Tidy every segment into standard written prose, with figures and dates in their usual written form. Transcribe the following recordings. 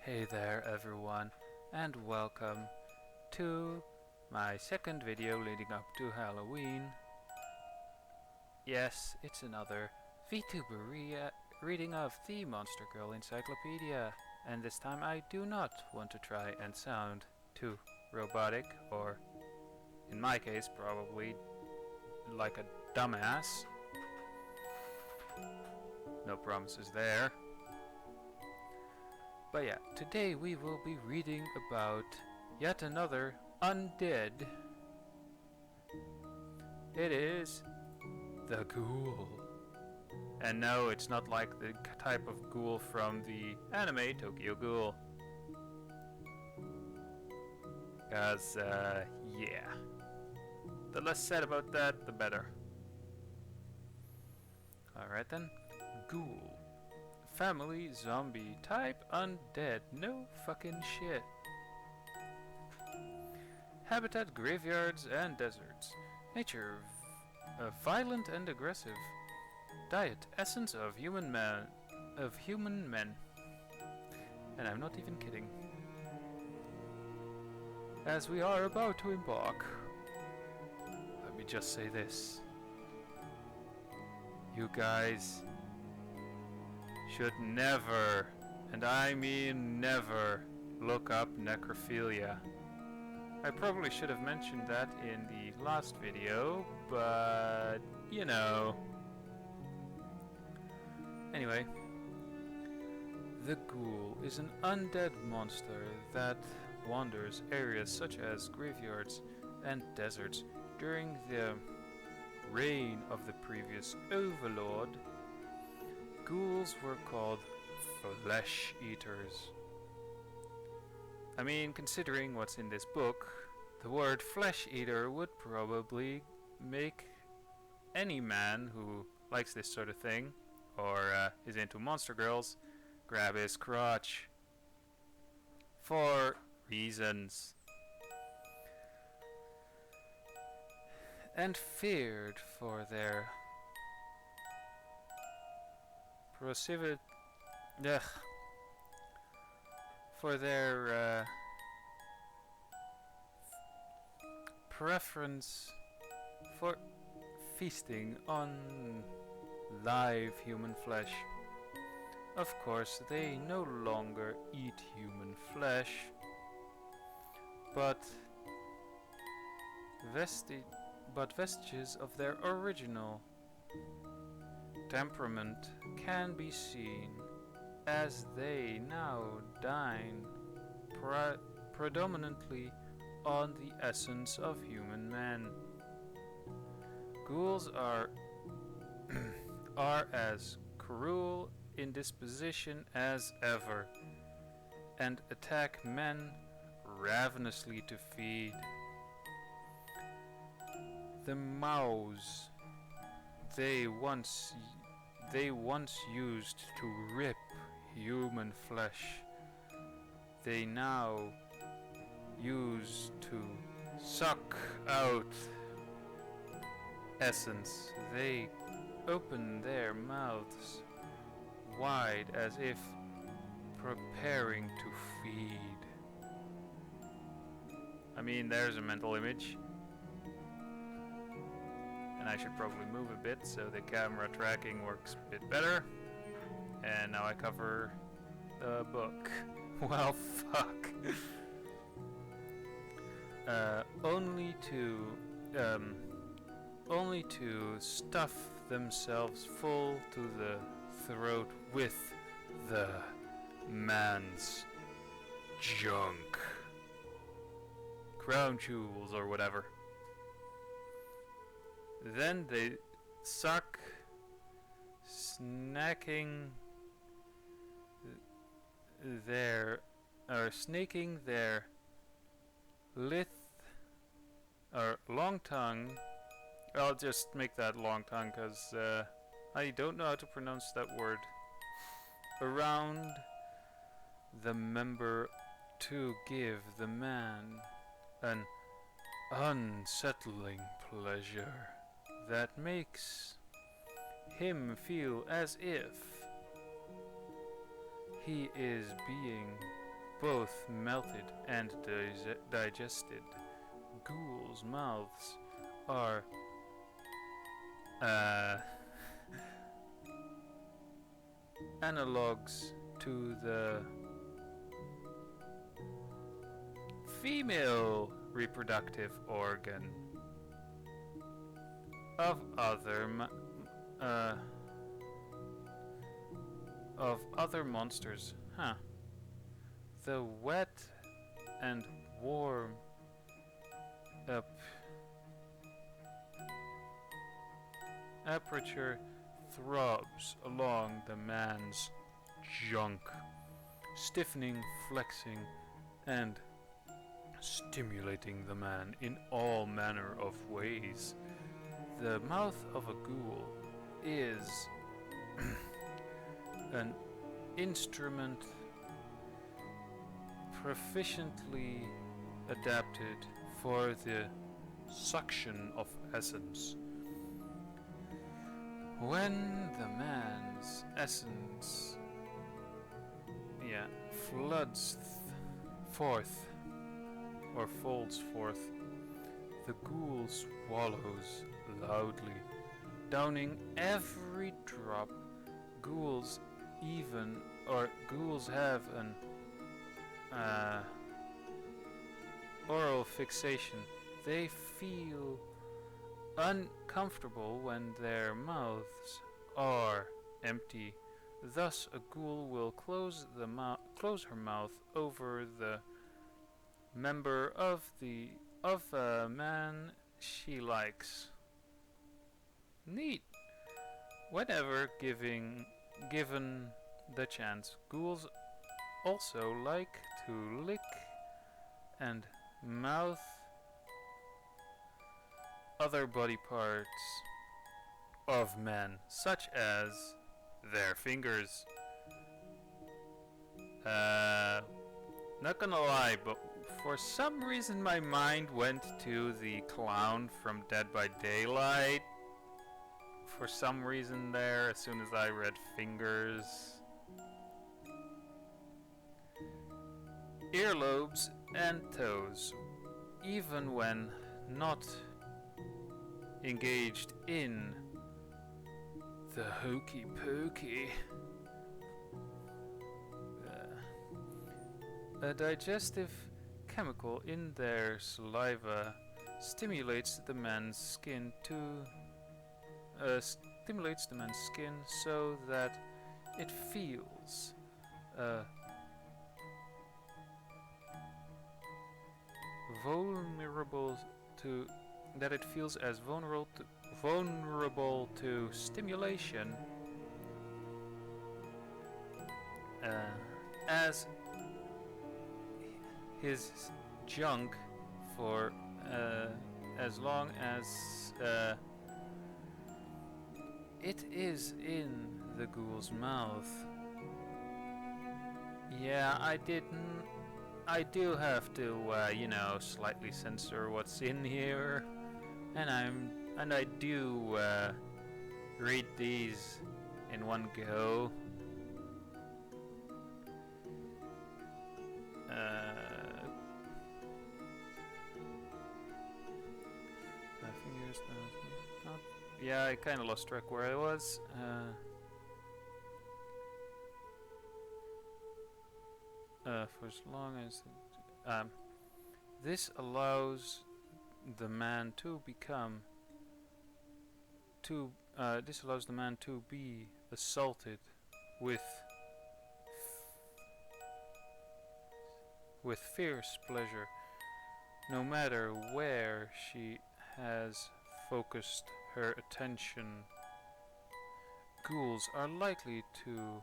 Hey there everyone, and welcome to my second video leading up to Halloween. Yes, it's another Vtuber reading of the Monster Girl Encyclopedia, and this time I do not want to try and sound too robotic, or in my case probably like a dumbass. No promises there. But yeah, today we will be reading about yet another Undead. It is the Ghoul. And no, it's not like the type of ghoul from the anime Tokyo Ghoul. Cause, yeah. The less said about that, the better. Alright then. Ghoul. Family, zombie, type, undead, no fucking shit. Habitat, graveyards and deserts. Nature, violent and aggressive. Diet, essence of human men. And I'm not even kidding. As we are about to embark, let me just say this. You guys should never, and I mean never, look up necrophilia. I probably should have mentioned that in the last video, but you know. Anyway, the Ghoul is an undead monster that wanders areas such as graveyards and deserts during the reign of the previous overlord. Ghouls were called flesh eaters. I mean, considering what's in this book, the word flesh eater would probably make any man who likes this sort of thing, or is into monster girls, grab his crotch. For reasons. And feared for their preference for feasting on live human flesh. Of course, they no longer eat human flesh, but vestiges of their original temperament can be seen, as they now dine predominantly on the essence of human men. Ghouls are as cruel in disposition as ever, and attack men ravenously to feed. The mouths they once used to rip human flesh, they now use to suck out essence. They open their mouths wide as if preparing to feed. I mean, there's a mental image. And I should probably move a bit so the camera tracking works a bit better. And now I cover the book. Well, fuck. Only to stuff themselves full to the throat with the man's junk. Crown jewels or whatever. Then they suck, snaking their long tongue. I'll just make that long tongue because I don't know how to pronounce that word. Around the member to give the man an unsettling pleasure that makes him feel as if he is being both melted and digested. Ghouls' mouths are uh, analogues to the female reproductive organ of other monsters. Huh. The wet and warm aperture throbs along the man's junk, stiffening, flexing, and stimulating the man in all manner of ways. The mouth of a ghoul is an instrument proficiently adapted for the suction of essence. When the man's essence floods forth or folds forth, the ghoul swallows loudly, downing every drop. Ghouls have an oral fixation. They feel uncomfortable when their mouths are empty. Thus, a ghoul will close her mouth over the member of a man she likes. Neat. Whenever given the chance, ghouls also like to lick and mouth other body parts of men, such as their fingers. Not gonna lie, but for some reason my mind went to the clown from Dead by Daylight. For some reason there, as soon as I read fingers. Earlobes and toes, even when not engaged in the hokey pokey. A digestive chemical in their saliva stimulates the man's skin so that it feels as vulnerable to stimulation as his junk, for as long as it is in the ghoul's mouth. Yeah, I do have to, slightly censor what's in here, and I do read these in one go. Yeah, I kind of lost track where I was. For as long as this allows the man to be assaulted with fierce pleasure, no matter where she has focused her attention. Ghouls are likely to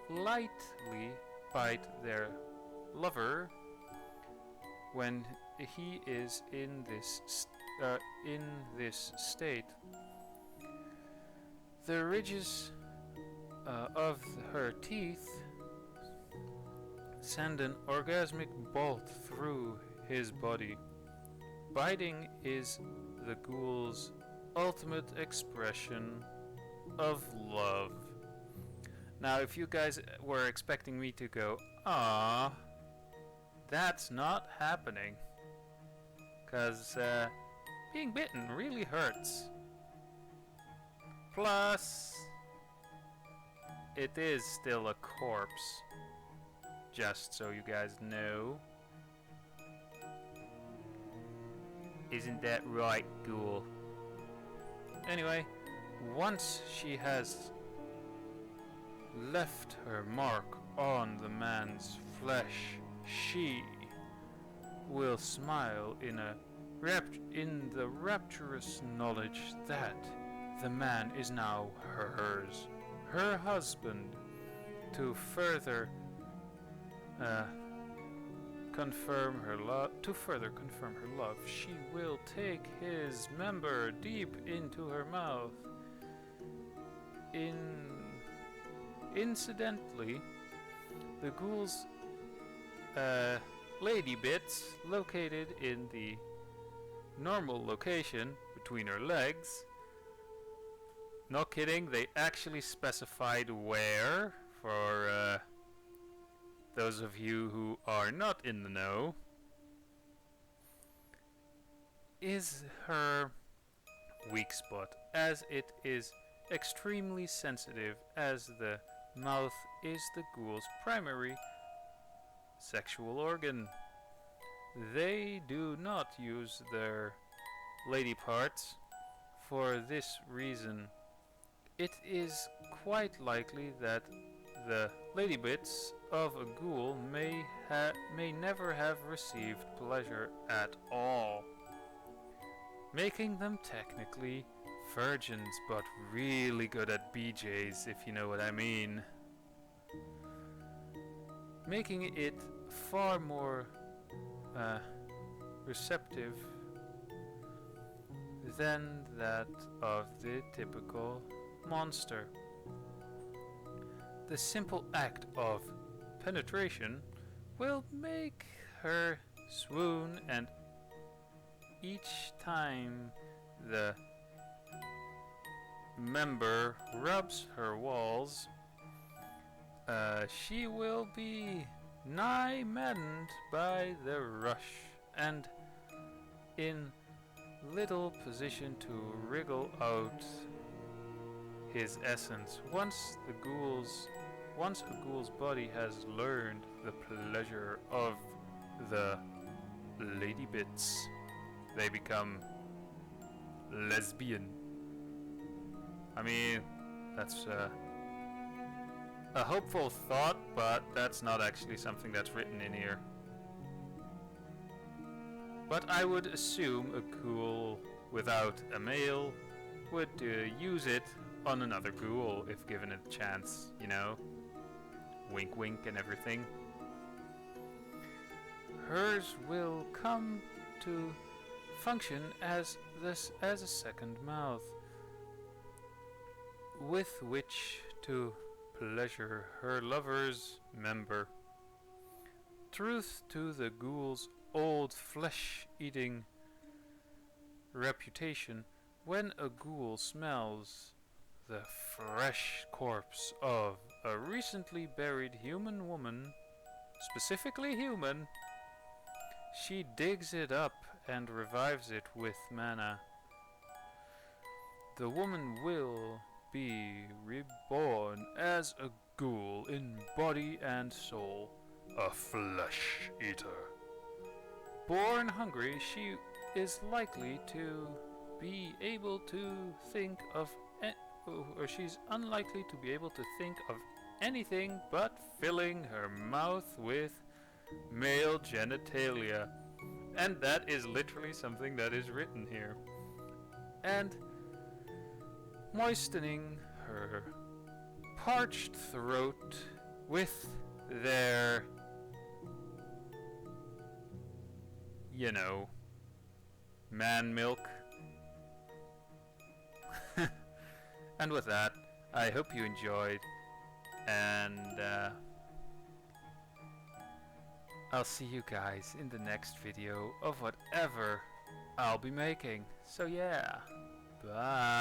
lightly bite their lover when he is in this state. The ridges of her teeth send an orgasmic bolt through his body. Biting is the ghoul's ultimate expression of love. Now, if you guys were expecting me to go, "Ah," that's not happening. Because being bitten really hurts. Plus, it is still a corpse. Just so you guys know. Isn't that right, Ghoul? Anyway, once she has left her mark on the man's flesh, she will smile in the rapturous knowledge that the man is now hers, her husband, to further confirm her love. She will take his member deep into her mouth. Incidentally, the ghoul's lady bits located in the normal location between her legs. Not kidding, they actually specified where for those of you who are not in the know. Is her weak spot, as it is extremely sensitive, as the mouth is the ghoul's primary sexual organ. They do not use their lady parts for this reason. It is quite likely that the lady bits of a ghoul may never have received pleasure at all, making them technically virgins, but really good at BJs, if you know what I mean. Making it far more receptive than that of the typical monster. The simple act of penetration will make her swoon, and each time the member rubs her walls, she will be nigh maddened by the rush and in little position to wriggle out his essence. Once a ghoul's body has learned the pleasure of the lady bits, they become lesbian. I mean, that's a hopeful thought, but that's not actually something that's written in here. But I would assume a ghoul without a male would use it on another ghoul if given a chance, you know? Wink wink and everything. Hers will come to function as a second mouth, with which to pleasure her lover's member. Truth to the ghoul's old flesh-eating reputation, when a ghoul smells the fresh corpse of a recently buried human woman, specifically human, she digs it up and revives it with mana. The woman will be reborn as a ghoul in body and soul, a flesh eater. Born hungry, she is likely to be able to think of she's unlikely to be able to think of anything but filling her mouth with male genitalia. And that is literally something that is written here. And moistening her parched throat with their, you know, man milk. And with that, I hope you enjoyed, and I'll see you guys in the next video of whatever I'll be making. So yeah. Bye.